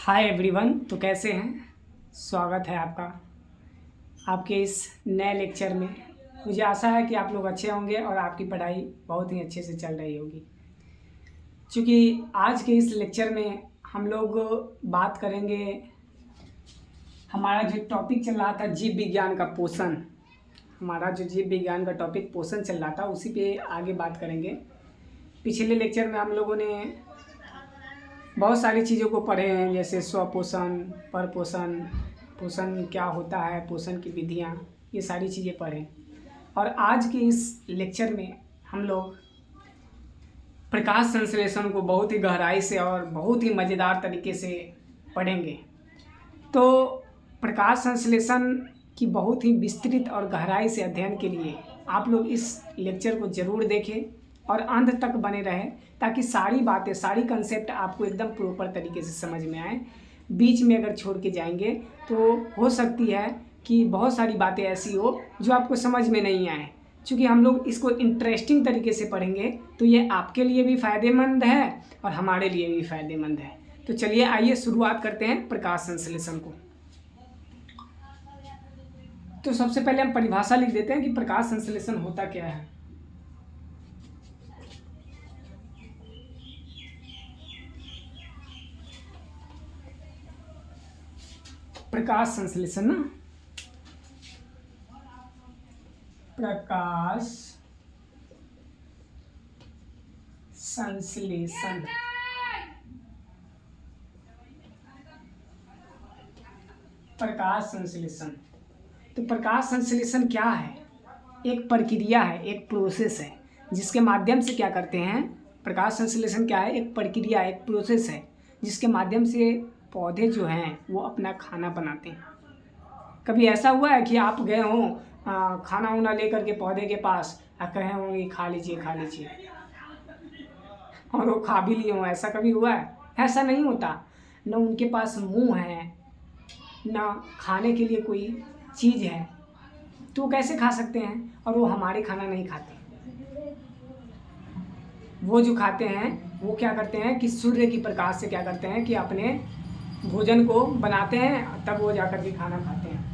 Hi everyone. तो कैसे हैं? स्वागत है आपका आपके इस नए लेक्चर में। मुझे आशा है कि आप लोग अच्छे होंगे और आपकी पढ़ाई बहुत ही अच्छे से चल रही होगी। क्योंकि आज के इस लेक्चर में हम लोग बात करेंगे, हमारा जो टॉपिक चल रहा था जीव विज्ञान का पोषण, हमारा जो जीव विज्ञान का टॉपिक पोषण चल रहा था उसी पे आगे बात करेंगे। पिछले लेक्चर में हम लोगों ने बहुत सारी चीज़ों को पढ़े हैं, जैसे स्वपोषण, परपोषण, पोषण क्या होता है, पोषण की विधियाँ, ये सारी चीज़ें पढ़ें। और आज के इस लेक्चर में हम लोग प्रकाश संश्लेषण को बहुत ही गहराई से और बहुत ही मज़ेदार तरीके से पढ़ेंगे। तो प्रकाश संश्लेषण की बहुत ही विस्तृत और गहराई से अध्ययन के लिए आप लोग इस लेक्चर को ज़रूर देखें और अंत तक बने रहें, ताकि सारी बातें, सारी कंसेप्ट आपको एकदम प्रॉपर तरीके से समझ में आए। बीच में अगर छोड़ के जाएंगे तो हो सकती है कि बहुत सारी बातें ऐसी हो जो आपको समझ में नहीं आए। क्योंकि हम लोग इसको इंटरेस्टिंग तरीके से पढ़ेंगे तो ये आपके लिए भी फ़ायदेमंद है और हमारे लिए भी फ़ायदेमंद है। तो चलिए आइए शुरुआत करते हैं प्रकाश संश्लेषण को। तो सबसे पहले हम परिभाषा लिख देते हैं कि प्रकाश संश्लेषण होता क्या है। प्रकाश संश्लेषण ना, प्रकाश संश्लेषण प्रकाश संश्लेषण। तो प्रकाश संश्लेषण क्या है? एक प्रक्रिया है, एक प्रोसेस है, जिसके माध्यम से क्या करते हैं। प्रकाश संश्लेषण क्या है? एक प्रक्रिया, एक प्रोसेस है, जिसके माध्यम से पौधे जो हैं वो अपना खाना बनाते हैं। कभी ऐसा हुआ है कि आप गए हों खाना वाना लेकर के पौधे के पास और कहे होंगे खा लीजिए खा लीजिए, और वो खा भी लिए हों? ऐसा कभी हुआ है? ऐसा नहीं होता। न उनके पास मुंह है, ना खाने के लिए कोई चीज़ है, तो वो कैसे खा सकते हैं? और वो हमारे खाना नहीं खाते। वो जो खाते हैं वो क्या करते हैं कि सूर्य की प्रकाश से क्या करते हैं कि अपने भोजन को बनाते हैं, तब वो जाकर के खाना खाते हैं।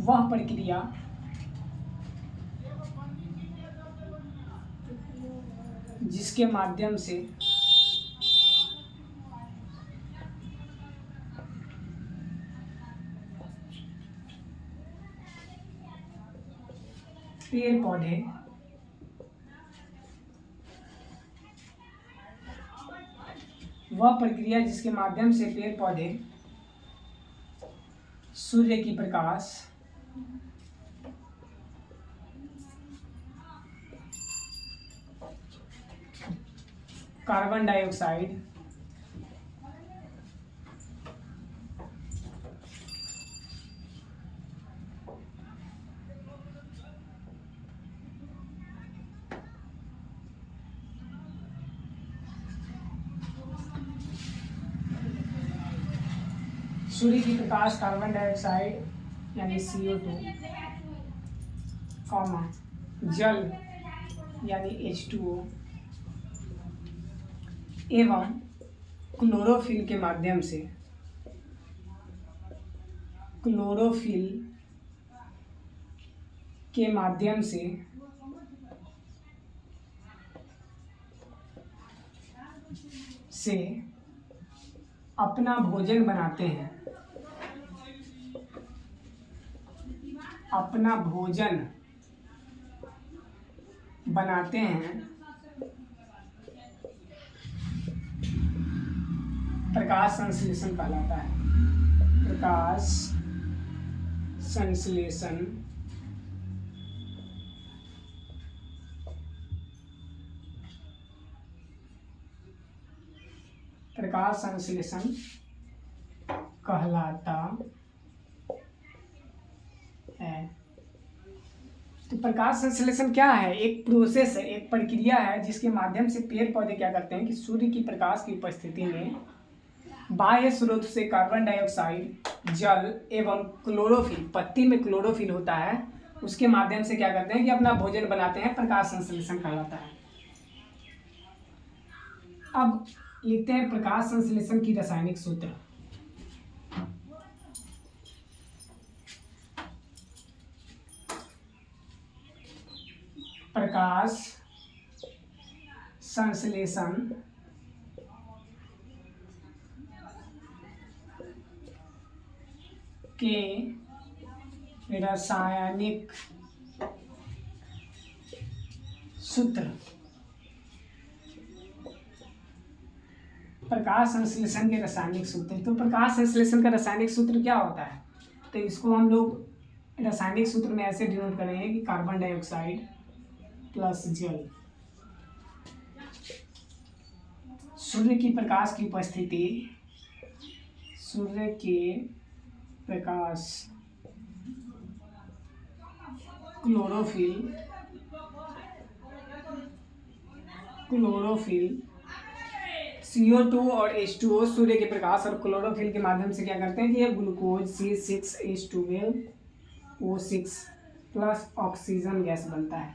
वह प्रक्रिया जिसके माध्यम से पेड़ पौधे वह प्रक्रिया जिसके माध्यम से पेड़ पौधे सूर्य की प्रकाश, कार्बन डाइऑक्साइड, सूर्य की प्रकाश, कार्बन डाइऑक्साइड यानी CO2, जल यानी H2O एवं क्लोरोफिल के माध्यम से अपना भोजन बनाते हैं, अपना भोजन बनाते हैं। प्रकाश संश्लेषण कहलाता है। प्रकाश संश्लेषण प्रकाश संश्लेषण कहलाता है। तो प्रकाश संश्लेषण क्या है? एक प्रोसेस है, एक प्रक्रिया है, जिसके माध्यम से पेड़ पौधे क्या करते हैं कि सूर्य की प्रकाश की उपस्थिति में बाह्य स्रोत से कार्बन डाइऑक्साइड, जल एवं क्लोरोफिल, पत्ती में क्लोरोफिल होता है, उसके माध्यम से क्या करते हैं कि अपना भोजन बनाते हैं। प्रकाश संश्लेषण कहलाता है। अब लिखते हैं प्रकाश संश्लेषण की रासायनिक सूत्र। प्रकाश संश्लेषण के रासायनिक सूत्र। प्रकाश संश्लेषण के रासायनिक सूत्र। तो प्रकाश संश्लेषण का रासायनिक सूत्र क्या होता है? तो इसको हम लोग रासायनिक सूत्र में ऐसे डिनोट करेंगे कि कार्बन डाइऑक्साइड प्लस जल। सूर्य की प्रकाश की उपस्थिति, सूर्य के प्रकाश, क्लोरोफिल CO2 और H2O सूर्य के प्रकाश और क्लोरोफिल के माध्यम से क्या करते हैं कि ये glucose C6H12O6 plus oxygen gas बनता है।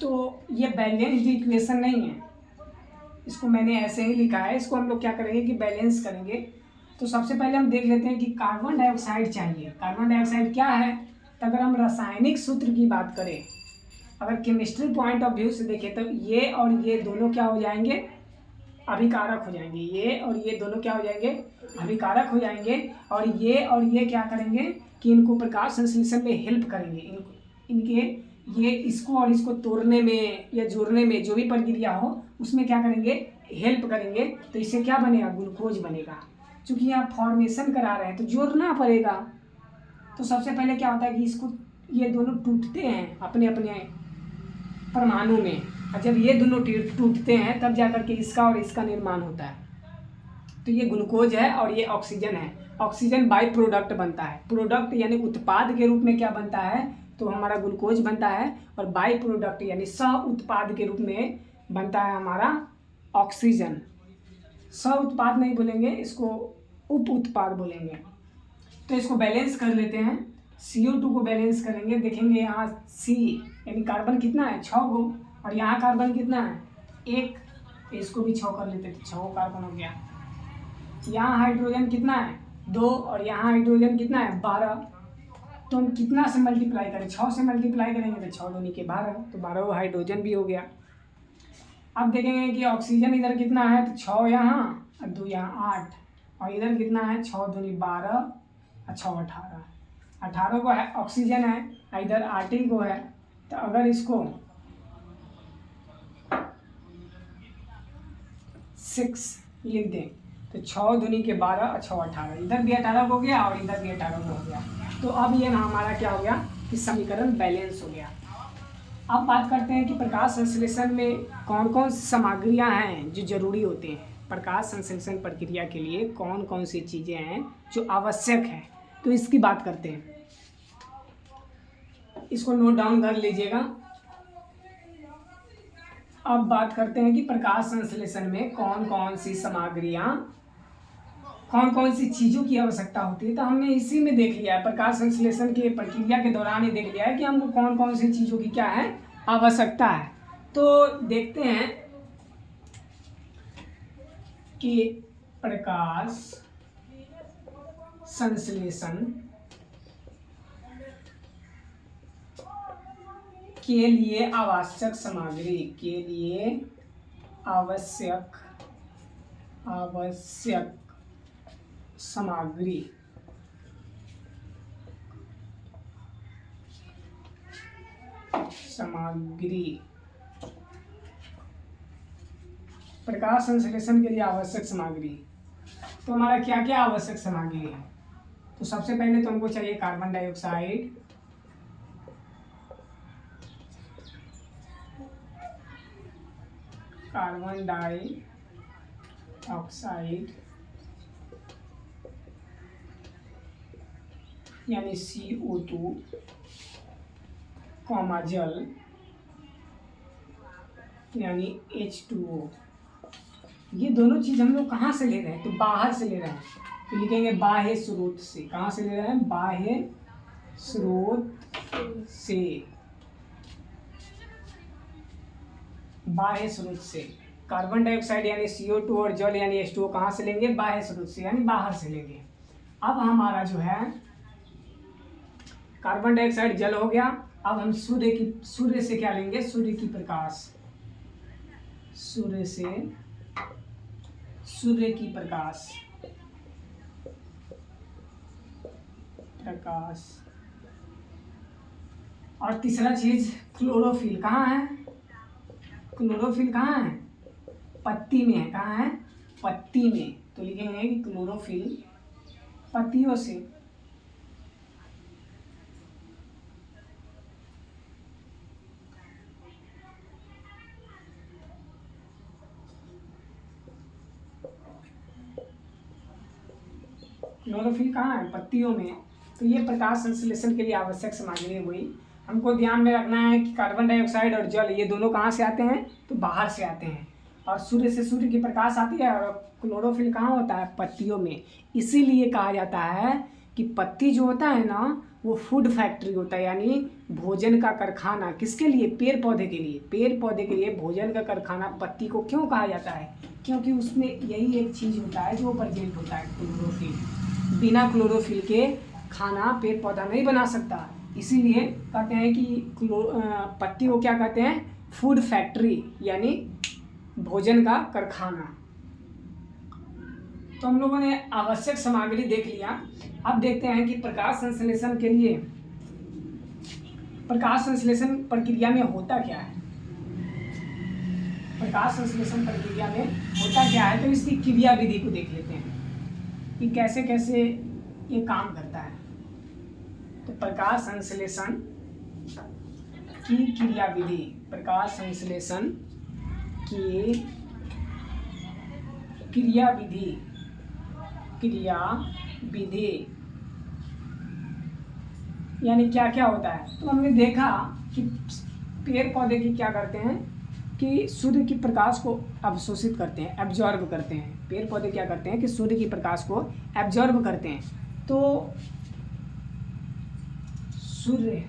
तो ये बैलेंस्ड इक्वेशन नहीं है, इसको मैंने ऐसे ही लिखा है। इसको हम लोग क्या करेंगे कि बैलेंस करेंगे। तो सबसे पहले हम देख लेते हैं कि कार्बन डाइऑक्साइड चाहिए। कार्बन डाइऑक्साइड क्या है? तो अगर हम रासायनिक सूत्र की बात करें, अगर केमिस्ट्री पॉइंट ऑफ व्यू से देखें, तो ये और ये दोनों क्या हो जाएंगे? अभिकारक हो जाएंगे। ये और ये दोनों क्या हो जाएंगे? अभिकारक हो जाएंगे। और ये क्या करेंगे कि इनको प्रकाश संश्लेषण में हेल्प करेंगे। इनके ये इसको और इसको तोड़ने में या जोड़ने में जो भी प्रक्रिया हो उसमें क्या करेंगे? हेल्प करेंगे। तो इससे क्या बनेगा? ग्लूकोज बनेगा। चूँकि यहाँ फॉर्मेशन करा रहे हैं तो जोड़ना पड़ेगा। तो सबसे पहले क्या होता है कि इसको ये दोनों टूटते हैं अपने अपने परमाणु में, और जब ये दोनों टूटते हैं तब जाकर के इसका और इसका निर्माण होता है। तो ये ग्लूकोज है और ये ऑक्सीजन है। ऑक्सीजन बाई प्रोडक्ट बनता है। प्रोडक्ट यानी उत्पाद के रूप में क्या बनता है? तो हमारा ग्लूकोज बनता है। और बाई प्रोडक्ट यानी सह उत्पाद के रूप में बनता है हमारा ऑक्सीजन। सह उत्पाद नहीं बोलेंगे, इसको उप उत्पाद बोलेंगे। तो इसको बैलेंस कर लेते हैं। CO2 को बैलेंस करेंगे, देखेंगे यहाँ C यानी कार्बन कितना है? 6 गो, और यहाँ कार्बन कितना है? 1। तो इसको भी 6 कर लेते, तो 6 कार्बन हो गया। यहाँ हाइड्रोजन कितना है? 2, और यहाँ हाइड्रोजन कितना है? 12। तो हम कितना से मल्टीप्लाई करें? 6 से मल्टीप्लाई करेंगे तो 6 दूनी के 12, तो 12 हाइड्रोजन भी हो गया। अब देखेंगे कि ऑक्सीजन इधर कितना है? तो 6 यहाँ और 2 यहाँ 8, और इधर कितना है? 6 दूनी 12 और 6 18। 18 को है ऑक्सीजन है, इधर 8 ही को है। तो अगर इसको 6 लिख दें तो 6 दूनी के 12 और 6 18, इधर भी 18 हो गया और इधर भी 18 हो गया। तो अब ये ना हमारा क्या हो गया कि समीकरण बैलेंस हो गया। अब बात करते हैं कि प्रकाश संश्लेषण में कौन कौन सी सामग्रियां हैं जो जरूरी होती हैं। प्रकाश संश्लेषण प्रक्रिया के लिए कौन कौन सी चीज़ें हैं जो आवश्यक है, तो इसकी बात करते हैं। इसको नोट डाउन कर लीजिएगा। अब बात करते हैं कि प्रकाश संश्लेषण में कौन कौन सी सामग्रियां, कौन कौन सी चीज़ों की आवश्यकता होती है। तो हमने इसी में देख लिया है, प्रकाश संश्लेषण के प्रक्रिया के दौरान ही देख लिया है कि हमको कौन कौन सी चीज़ों की क्या है? आवश्यकता है। तो देखते हैं कि प्रकाश संश्लेषण के लिए आवश्यक सामग्री, के लिए आवश्यक सामग्री। प्रकाश संश्लेषण के लिए आवश्यक सामग्री। तो हमारा क्या क्या आवश्यक सामग्री है? तो सबसे पहले तो हमको चाहिए कार्बन डाइऑक्साइड, कार्बन डाइऑक्साइड यानी CO2, जल यानी H2O। ये दोनों चीज़ हम लोग कहाँ से ले रहे हैं? तो बाहर से ले रहे हैं। तो लिखेंगे बाह्य स्रोत से। कहाँ से ले रहे हैं? बाह्य स्रोत से। बाह्य स्रोत से। कार्बन डाइऑक्साइड यानी CO2 और जल यानी H2O कहाँ से लेंगे? बाह्य स्रोत से यानी बाहर से लेंगे। अब हमारा जो है कार्बन डाइऑक्साइड जल हो गया। अब हम सूर्य से क्या लेंगे? सूर्य की प्रकाश, सूर्य की प्रकाश और तीसरा चीज क्लोरोफिल। कहाँ है क्लोरोफिल? कहाँ है? पत्ती में है। कहाँ है? पत्ती में। तो लिखेंगे कि क्लोरोफिल पत्तियों से। क्लोरोफिल कहाँ है? पत्तियों में। तो ये प्रकाश संश्लेषण के लिए आवश्यक सामग्री हुई। हमको ध्यान में रखना है कि कार्बन डाइऑक्साइड और जल ये दोनों कहाँ से आते हैं? तो बाहर से आते हैं। और सूर्य से सूर्य की प्रकाश आती है और क्लोरोफिल कहाँ होता है? पत्तियों में। इसीलिए कहा जाता है कि पत्ती जो होता है ना वो फूड फैक्ट्री होता है, यानी भोजन का कारखाना। किसके लिए? पेड़ पौधे के लिए। पेड़ पौधे के लिए भोजन का कारखाना पत्ती को क्यों कहा जाता है? क्योंकि उसमें यही एक चीज़ होता है जो प्रेजेंट होता है, क्लोरोफिल। बिना क्लोरोफिल के खाना पेड़ पौधा नहीं बना सकता। इसीलिए कहते हैं कि पत्ती को क्या कहते हैं? फूड फैक्ट्री यानी भोजन का कारखाना। तो हम लोगों ने आवश्यक सामग्री देख लिया। अब देखते हैं कि प्रकाश संश्लेषण के लिए प्रकाश संश्लेषण प्रक्रिया में होता क्या है। प्रकाश संश्लेषण प्रक्रिया में होता क्या है, तो इसकी क्रिया विधि को देख लेते हैं कि कैसे कैसे ये काम करता है। तो प्रकाश संश्लेषण की क्रिया विधि, प्रकाश संश्लेषण की क्रिया विधि यानी क्या क्या होता है। तो हमने देखा कि पेड़ पौधे की क्या करते हैं कि सूर्य की प्रकाश को अवशोषित करते हैं, एब्जॉर्ब करते हैं। पेड़ पौधे क्या करते हैं कि सूर्य की प्रकाश को एब्जॉर्ब करते हैं। तो सूर्य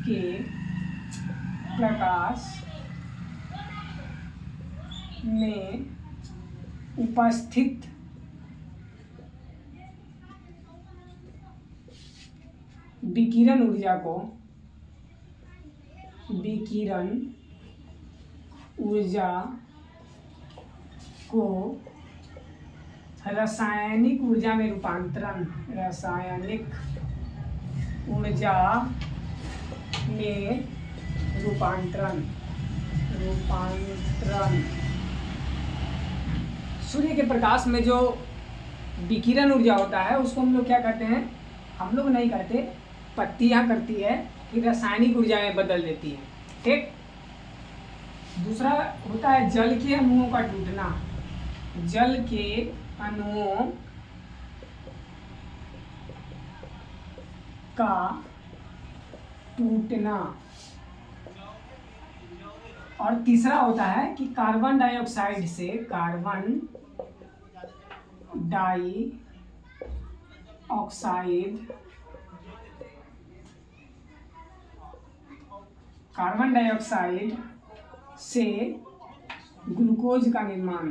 के प्रकाश में उपस्थित विकिरण ऊर्जा को रासायनिक ऊर्जा में रूपांतरण सूर्य के प्रकाश में जो विकिरण ऊर्जा होता है उसको हम लोग क्या करते हैं? हम लोग नहीं करते, पत्तियां करती है कि रासायनिक ऊर्जा में बदल देती है। ठीक। दूसरा होता है जल के अणुओं का टूटना। जल के अणुओं का टूटना। और तीसरा होता है कि कार्बन डाइऑक्साइड से ग्लूकोज का निर्माण।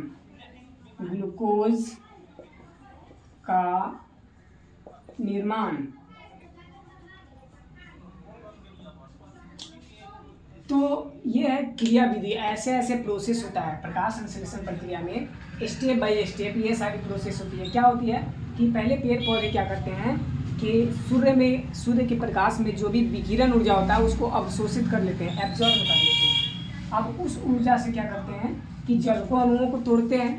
तो ये है क्रिया विधि। ऐसे ऐसे प्रोसेस होता है प्रकाश संश्लेषण प्रक्रिया में, स्टेप बाय स्टेप ये सारी प्रोसेस होती है। क्या होती है कि पहले पेड़ पौधे क्या करते हैं कि सूर्य के प्रकाश में जो भी विकिरण ऊर्जा होता है उसको अवशोषित कर लेते हैं, एब्जॉर्ब कर लेते हैं। अब उस ऊर्जा से क्या करते हैं कि जल को अणुओं को तोड़ते हैं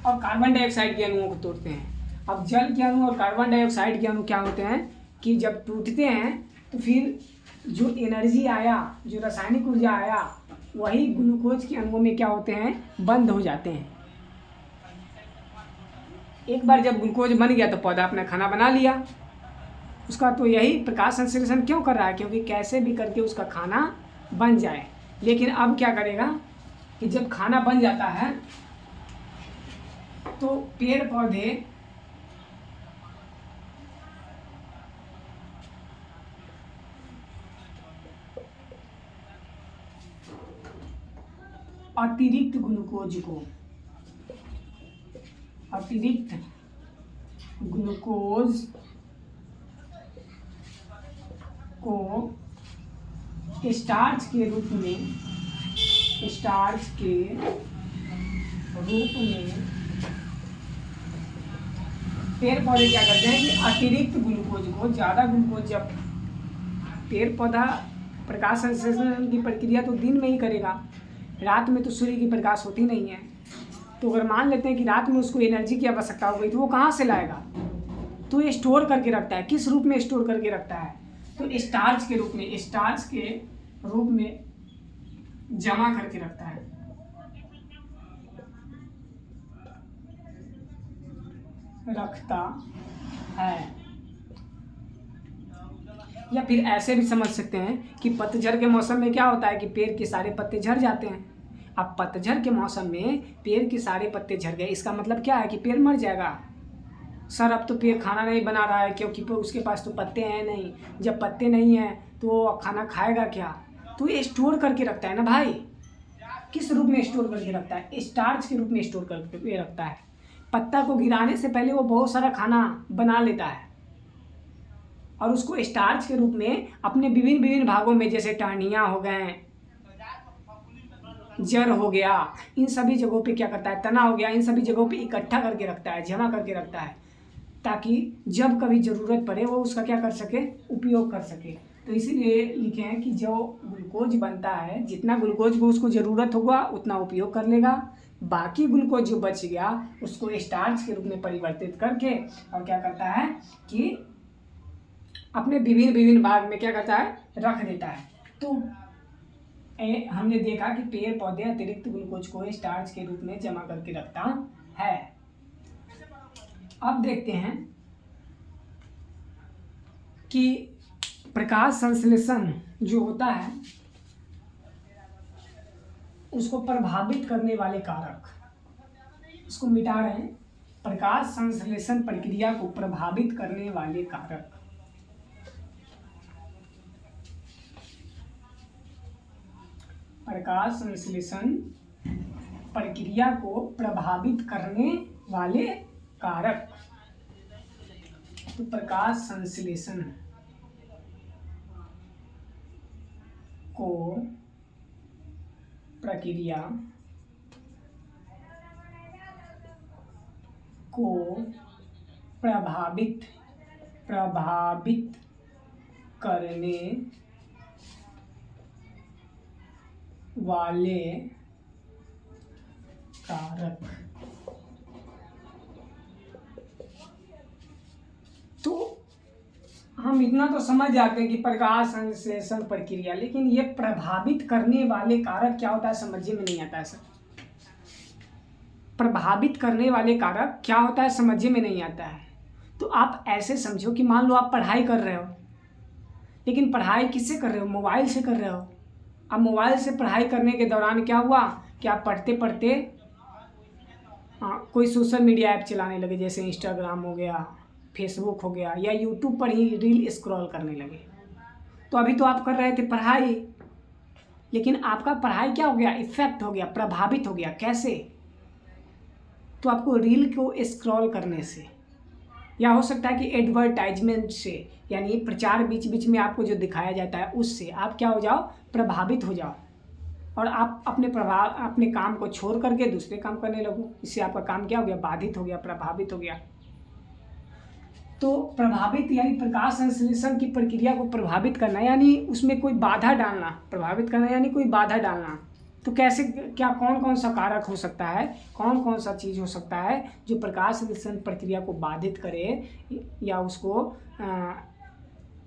और कार्बन डाइऑक्साइड के अणुओं को तोड़ते हैं। अब जल के अणु और कार्बन डाइऑक्साइड के अणु क्या होते हैं कि जब टूटते हैं तो फिर जो एनर्जी आया, जो रासायनिक ऊर्जा आया, वही ग्लूकोज के अणुओं में क्या होते हैं? बंद हो जाते हैं। एक बार जब ग्लूकोज बन गया तो पौधा अपना खाना बना लिया उसका। तो यही प्रकाश संश्लेषण क्यों कर रहा है? क्योंकि कैसे भी करके उसका खाना बन जाए। लेकिन अब क्या करेगा कि जब खाना बन जाता है तो पेड़ पौधे अतिरिक्त ग्लूकोज को स्टार्च के रूप में पेड़ पौधे क्या करते हैं कि अतिरिक्त ग्लूकोज को, ज़्यादा ग्लूकोज, जब पेड़ पौधा प्रकाश संश्लेषण की प्रक्रिया तो दिन में ही करेगा, रात में तो सूर्य की प्रकाश होती नहीं है। तो अगर मान लेते हैं कि रात में उसको एनर्जी की आवश्यकता हो गई तो वो कहाँ से लाएगा? तो ये स्टोर करके रखता है। किस रूप में स्टोर करके रखता है? तो स्टार्च के रूप में जमा करके रखता है। या फिर ऐसे भी समझ सकते हैं कि पतझड़ के मौसम में क्या होता है कि पेड़ के सारे पत्ते झड़ जाते हैं। अब पतझड़ के मौसम में पेड़ के सारे पत्ते झड़ गए, इसका मतलब क्या है कि पेड़ मर जाएगा। सर अब तो पेड़ खाना नहीं बना रहा है क्योंकि उसके पास तो पत्ते हैं नहीं। जब पत्ते नहीं हैं तो वो खाना खाएगा क्या? तो ये स्टोर करके रखता है ना भाई। किस रूप में स्टोर करके रखता है? स्टार्च के रूप में स्टोर करके रखता है। पत्ता को गिराने से पहले वो बहुत सारा खाना बना लेता है और उसको स्टार्च के रूप में अपने विभिन्न भागों में, जैसे टहनियाँ हो गए, जड़ हो गया, इन सभी जगहों पे क्या करता है, तना हो गया, इन सभी जगहों पे इकट्ठा करके रखता है, जमा करके रखता है, ताकि जब कभी ज़रूरत पड़े वो उसका क्या कर सके, उपयोग कर सके। तो इसीलिए लिखे हैं कि जो ग्लूकोज बनता है, जितना ग्लूकोज को उसको ज़रूरत होगा उतना उपयोग कर लेगा, बाकी ग्लूकोज जो बच गया उसको स्टार्च के रूप में परिवर्तित करके और क्या करता है कि अपने विभिन्न भाग में क्या करता है, रख देता है। तो हमने देखा कि पेड़ पौधे अतिरिक्त ग्लूकोज को स्टार्च के रूप में जमा करके रखता है। अब देखते हैं कि प्रकाश संश्लेषण जो होता है उसको प्रभावित करने वाले कारक, इसको मिटा रहे हैं। प्रकाश संश्लेषण प्रक्रिया को प्रभावित करने वाले कारक, प्रकाश संश्लेषण प्रक्रिया को प्रभावित करने वाले कारक। तो प्रकाश संश्लेषण को प्रक्रिया को प्रभावित करने वाले कारक। तो हम इतना तो समझ जाते हैं कि प्रकाश संश्लेषण प्रक्रिया, लेकिन ये प्रभावित करने वाले कारक क्या होता है समझ में नहीं आता है सर। प्रभावित करने वाले कारक क्या होता है समझ में नहीं आता है। तो आप ऐसे समझो कि मान लो आप पढ़ाई कर रहे हो, लेकिन पढ़ाई किससे कर रहे हो, मोबाइल से कर रहे हो। अब मोबाइल से पढ़ाई करने के दौरान क्या हुआ कि आप पढ़ते पढ़ते कोई सोशल मीडिया ऐप चलाने लगे, जैसे इंस्टाग्राम हो गया, फेसबुक हो गया, या यूट्यूब पर ही रील स्क्रॉल करने लगे। तो अभी तो आप कर रहे थे पढ़ाई, लेकिन आपका पढ़ाई क्या हो गया, इफेक्ट हो गया, प्रभावित हो गया। कैसे? तो आपको रील को स्क्रॉल करने से, या हो सकता है कि एडवर्टाइजमेंट से, यानी प्रचार बीच बीच में आपको जो दिखाया जाता है उससे आप क्या हो जाओ, प्रभावित हो जाओ, और आप अपने काम को छोड़ करके दूसरे काम करने लगो। इससे आपका काम क्या हो गया, बाधित हो गया, प्रभावित हो गया। तो प्रभावित यानी प्रकाश संश्लेषण की प्रक्रिया को प्रभावित करना, यानी उसमें कोई बाधा डालना। प्रभावित करना यानी कोई बाधा डालना। तो कैसे, क्या कौन कौन सा कारक हो सकता है, कौन कौन सा चीज़ हो सकता है जो प्रकाश संश्लेषण प्रक्रिया को बाधित करे, या उसको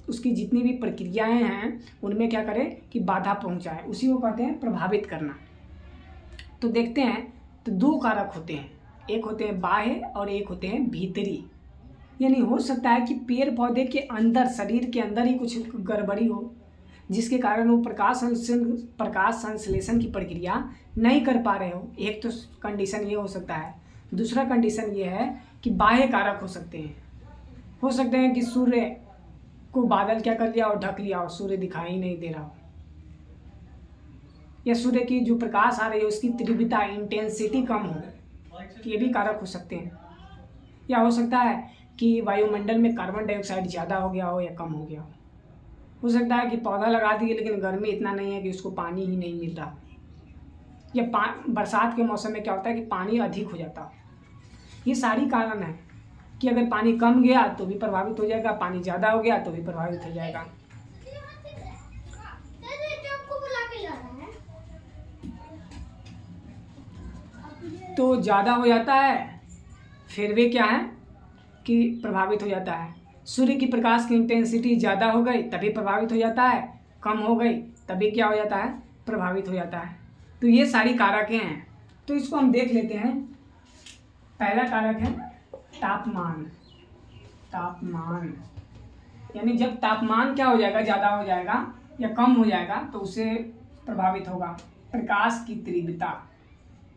उसकी जितनी भी प्रक्रियाएं हैं उनमें क्या करे कि बाधा पहुंचाए, उसी को कहते हैं प्रभावित करना। तो देखते हैं, तो दो कारक होते हैं, एक होते हैं बाह्य और एक होते हैं भीतरी। यानी हो सकता है कि पेड़ पौधे के अंदर, शरीर के अंदर ही कुछ गड़बड़ी हो, जिसके कारण वो प्रकाश संश्लेषण की प्रक्रिया नहीं कर पा रहे हो। एक तो कंडीशन ये हो सकता है। दूसरा कंडीशन ये है कि बाह्य कारक हो सकते हैं। हो सकते हैं कि सूर्य को बादल क्या कर लिया और ढक लिया हो, सूर्य दिखाई नहीं दे रहा हो। या सूर्य की जो प्रकाश आ रही है उसकी तीव्रता इंटेंसिटी कम हो, ये भी कारक हो सकते हैं। या हो सकता है कि वायुमंडल में कार्बन डाइऑक्साइड ज़्यादा हो गया हो या कम हो गया हो सकता है कि पौधा लगा दिए लेकिन गर्मी इतना नहीं है कि उसको पानी ही नहीं मिल रहा, या बरसात के मौसम में क्या होता है कि पानी अधिक हो जाता है। ये सारी कारण है कि अगर पानी कम गया तो भी प्रभावित हो जाएगा, पानी ज़्यादा हो गया तो भी प्रभावित हो जाएगा। तो ज़्यादा हो जाता है फिर भी क्या है कि प्रभावित हो जाता है। सूर्य की प्रकाश की इंटेंसिटी ज़्यादा हो गई तभी प्रभावित हो जाता है, कम हो गई तभी क्या हो जाता है, प्रभावित हो जाता है। तो ये सारी कारकें हैं, तो इसको हम देख लेते हैं। पहला कारक है तापमान। तापमान यानी जब तापमान क्या हो जाएगा, ज़्यादा हो जाएगा या कम हो जाएगा तो उससे प्रभावित होगा प्रकाश की तीव्रता।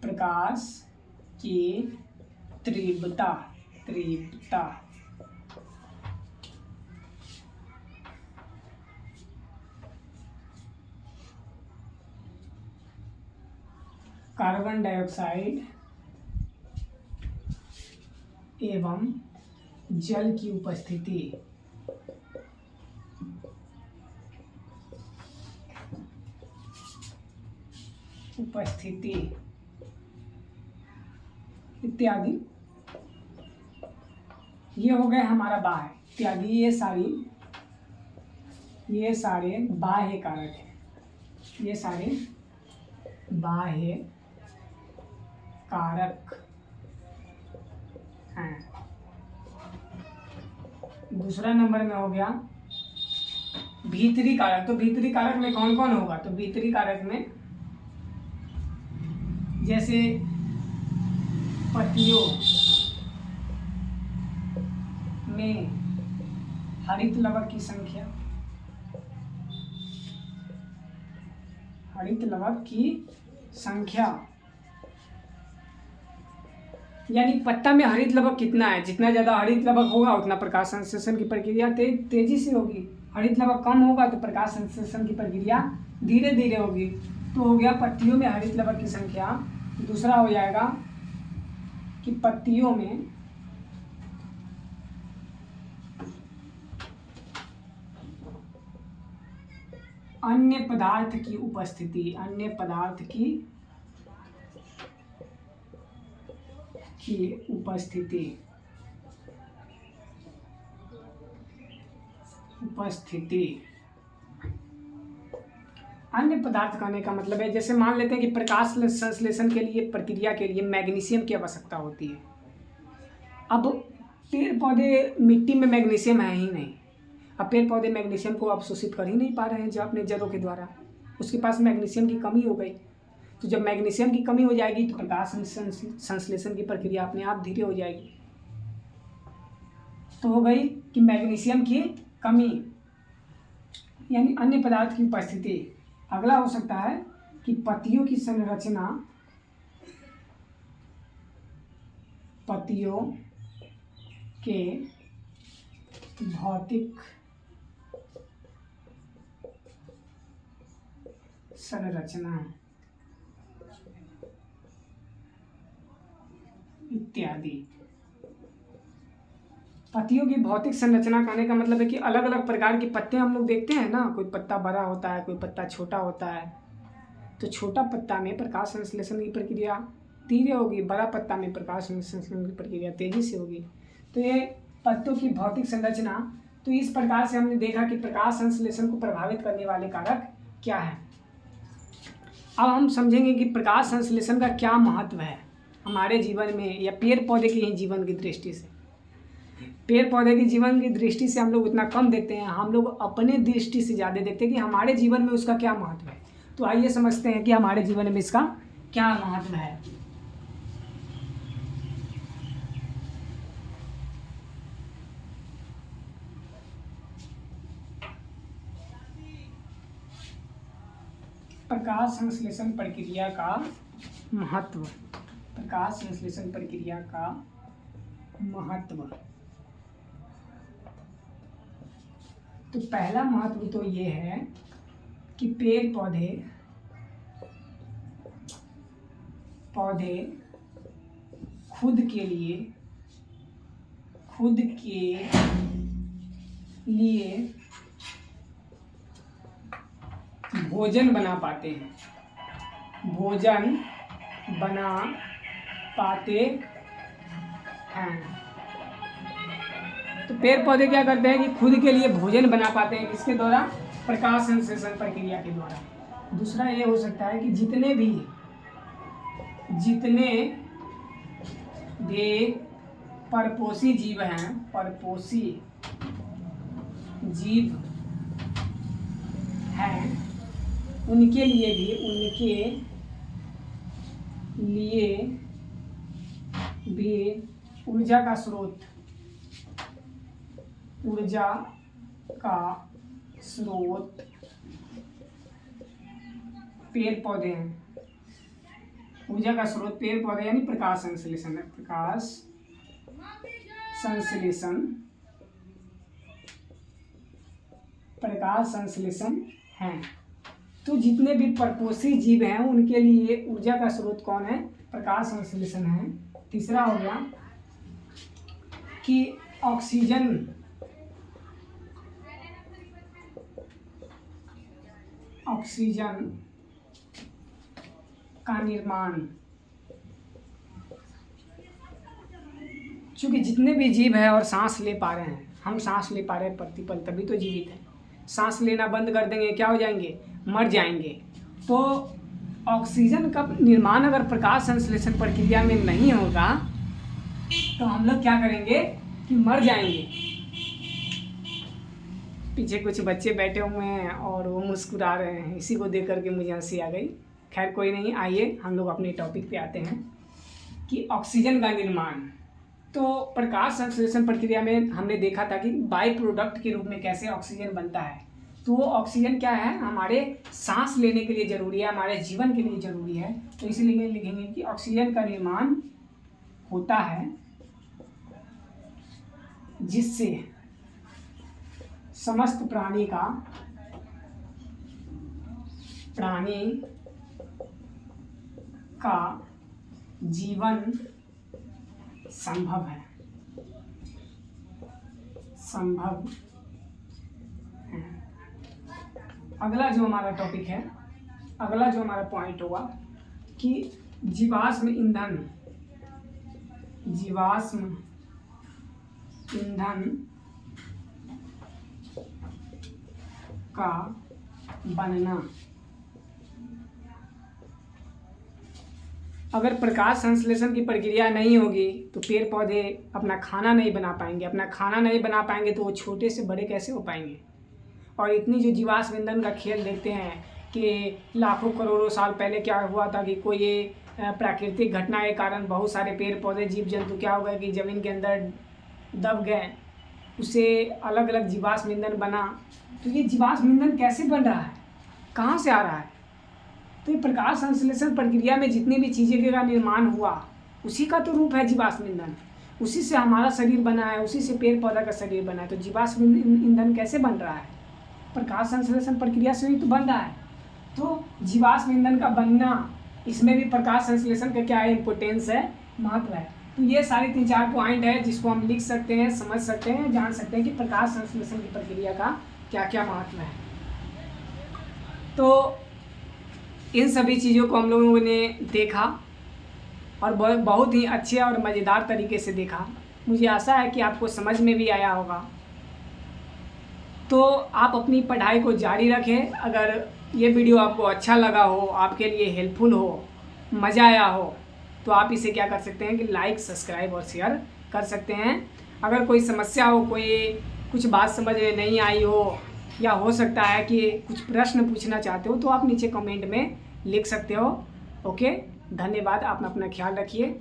प्रकाश की तीव्रता कार्बन डाइऑक्साइड एवं जल की उपस्थिति इत्यादि, ये हो गए हमारा बाह्य इत्यादि, ये सारे बाह्य कारक हैं। ये सारे बाह्य कारक हैं। दूसरा नंबर में हो गया भीतरी कारक। तो भीतरी कारक में कौन कौन होगा, तो भीतरी कारक में जैसे पत्तियों में हरित लवक की संख्या, यानी पत्ता में हरित लवक कितना है, जितना ज़्यादा हरित लवक होगा उतना प्रकाश संश्लेषण की प्रक्रिया तेजी से होगी। हरित लवक कम होगा तो प्रकाश संश्लेषण की प्रक्रिया धीरे धीरे होगी। तो हो गया पत्तियों में हरित लवक की संख्या। दूसरा हो जाएगा कि पत्तियों में अन्य पदार्थ की उपस्थिति। अन्य पदार्थ कहने का मतलब है, जैसे मान लेते हैं कि प्रकाश संश्लेषण के लिए प्रक्रिया के लिए मैग्नीशियम की आवश्यकता होती है। अब पेड़ पौधे मिट्टी में मैग्नीशियम है ही नहीं, अब पेड़ पौधे मैग्नीशियम को अवशोषित कर ही नहीं पा रहे हैं जो अपने जड़ों के द्वारा, उसके पास मैग्नीशियम की कमी हो गई। तो जब मैग्नीशियम की कमी हो जाएगी तो प्रकाश संश्लेषण की प्रक्रिया अपने आप धीरे हो जाएगी। तो हो गई कि मैग्नीशियम की कमी यानी अन्य पदार्थ की उपस्थिति। अगला हो सकता है कि पत्तियों की संरचना, पत्तियों के भौतिक संरचना इत्यादि। पत्तियों की भौतिक संरचना कहने का मतलब है कि अलग अलग प्रकार के पत्ते हम लोग देखते हैं ना, कोई पत्ता बड़ा होता है, कोई पत्ता छोटा होता है। तो छोटा पत्ता में प्रकाश संश्लेषण की प्रक्रिया धीरे होगी, बड़ा पत्ता में प्रकाश संश्लेषण की प्रक्रिया तेजी से होगी। तो ये पत्तों की भौतिक संरचना। तो इस प्रकार से हमने देखा कि प्रकाश संश्लेषण को प्रभावित करने वाले कारक क्या है। अब हम समझेंगे कि प्रकाश संश्लेषण का क्या महत्व है हमारे जीवन में या पेड़ पौधे के ही जीवन की दृष्टि से। पेड़ पौधे के जीवन की दृष्टि से हम लोग उतना कम देखते हैं, हम लोग अपने दृष्टि से ज़्यादा देखते हैं कि हमारे जीवन में उसका क्या महत्व है। तो आइए समझते हैं कि हमारे जीवन में इसका क्या महत्व है। प्रकाश संश्लेषण प्रक्रिया का महत्व। प्रकाश संश्लेषण प्रक्रिया का महत्व। तो पहला महत्व तो ये है कि पेड़ पौधे पौधे खुद के लिए भोजन बना पाते हैं, तो पेड़ पौधे क्या करते हैं कि खुद के लिए भोजन बना पाते हैं, किसके द्वारा? प्रकाश संश्लेषण प्रक्रिया के द्वारा। दूसरा ये हो सकता है कि जितने भी परपोषी जीव हैं उनके लिए भी ऊर्जा का स्रोत पेड़ पौधे हैं। ऊर्जा का स्रोत पेड़ पौधे यानी प्रकाश संश्लेषण है। प्रकाश संश्लेषण है। तो जितने भी परपोषी जीव हैं उनके लिए ऊर्जा का स्रोत कौन है? प्रकाश संश्लेषण है। तीसरा हो गया कि ऑक्सीजन का निर्माण, क्योंकि जितने भी जीव है और सांस ले पा रहे हैं, हम सांस ले पा रहे हैं प्रतिपल, तभी तो जीवित है। सांस लेना बंद कर देंगे क्या हो जाएंगे? मर जाएंगे। तो ऑक्सीजन का निर्माण अगर प्रकाश संश्लेषण प्रक्रिया में नहीं होगा तो हम लोग क्या करेंगे कि मर जाएंगे। पीछे कुछ बच्चे बैठे हुए हैं और वो मुस्कुरा रहे हैं, इसी को देख करके मुझे हंसी आ गई। खैर कोई नहीं, आइए हम लोग अपने टॉपिक पे आते हैं कि ऑक्सीजन का निर्माण। तो प्रकाश संश्लेषण प्रक्रिया में हमने देखा था कि बाई प्रोडक्ट के रूप में कैसे ऑक्सीजन बनता है। तो वो ऑक्सीजन क्या है? हमारे सांस लेने के लिए ज़रूरी है, हमारे जीवन के लिए ज़रूरी है। तो इसीलिए लिखेंगे कि ऑक्सीजन का निर्माण होता है जिससे समस्त प्राणी का जीवन संभव है। अगला जो हमारा टॉपिक है, अगला जो हमारा पॉइंट होगा कि जीवाश्म ईंधन का बनना। अगर प्रकाश संश्लेषण की प्रक्रिया नहीं होगी तो पेड़ पौधे अपना खाना नहीं बना पाएंगे। अपना खाना नहीं बना पाएंगे तो वो छोटे से बड़े कैसे हो पाएंगे? और इतनी जो जीवाश्म ईंधन का खेल देखते हैं कि लाखों करोड़ों साल पहले क्या हुआ था कि कोई ये प्राकृतिक घटना के कारण बहुत सारे पेड़ पौधे जीव जंतु क्या हो गए कि ज़मीन के अंदर दब गए, उससे अलग अलग जीवाश्म ईंधन बना। तो ये जीवाश्म ईंधन कैसे बन रहा है, कहाँ से आ रहा है? तो ये प्रकाश संश्लेषण प्रक्रिया में जितनी भी चीज़ें का निर्माण हुआ उसी का तो रूप है जीवाश्म ईंधन। उसी से हमारा शरीर बना है, उसी से पेड़ पौधा का शरीर बना है। तो जीवाश्म ईंधन कैसे बन रहा है? प्रकाश संश्लेषण प्रक्रिया से ही तो बन रहा है। तो जीवाश्म ईंधन का बनना, इसमें भी प्रकाश संश्लेषण का क्या है? इम्पोर्टेंस है, महत्व है। तो ये सारे 3-4 पॉइंट है जिसको हम लिख सकते हैं, समझ सकते हैं, जान सकते हैं कि प्रकाश संश्लेषण की प्रक्रिया का क्या क्या महत्व है। तो इन सभी चीज़ों को हम लोगों ने देखा और बहुत ही अच्छे और मज़ेदार तरीके से देखा। मुझे आशा है कि आपको समझ में भी आया होगा। तो आप अपनी पढ़ाई को जारी रखें। अगर ये वीडियो आपको अच्छा लगा हो, आपके लिए हेल्पफुल हो, मज़ा आया हो, तो आप इसे क्या कर सकते हैं कि लाइक, सब्सक्राइब और शेयर कर सकते हैं। अगर कोई समस्या हो, कोई कुछ बात समझ में नहीं आई हो, या हो सकता है कि कुछ प्रश्न पूछना चाहते हो, तो आप नीचे कमेंट में लिख सकते हो। ओके, धन्यवाद। आप अपना ख्याल रखिए।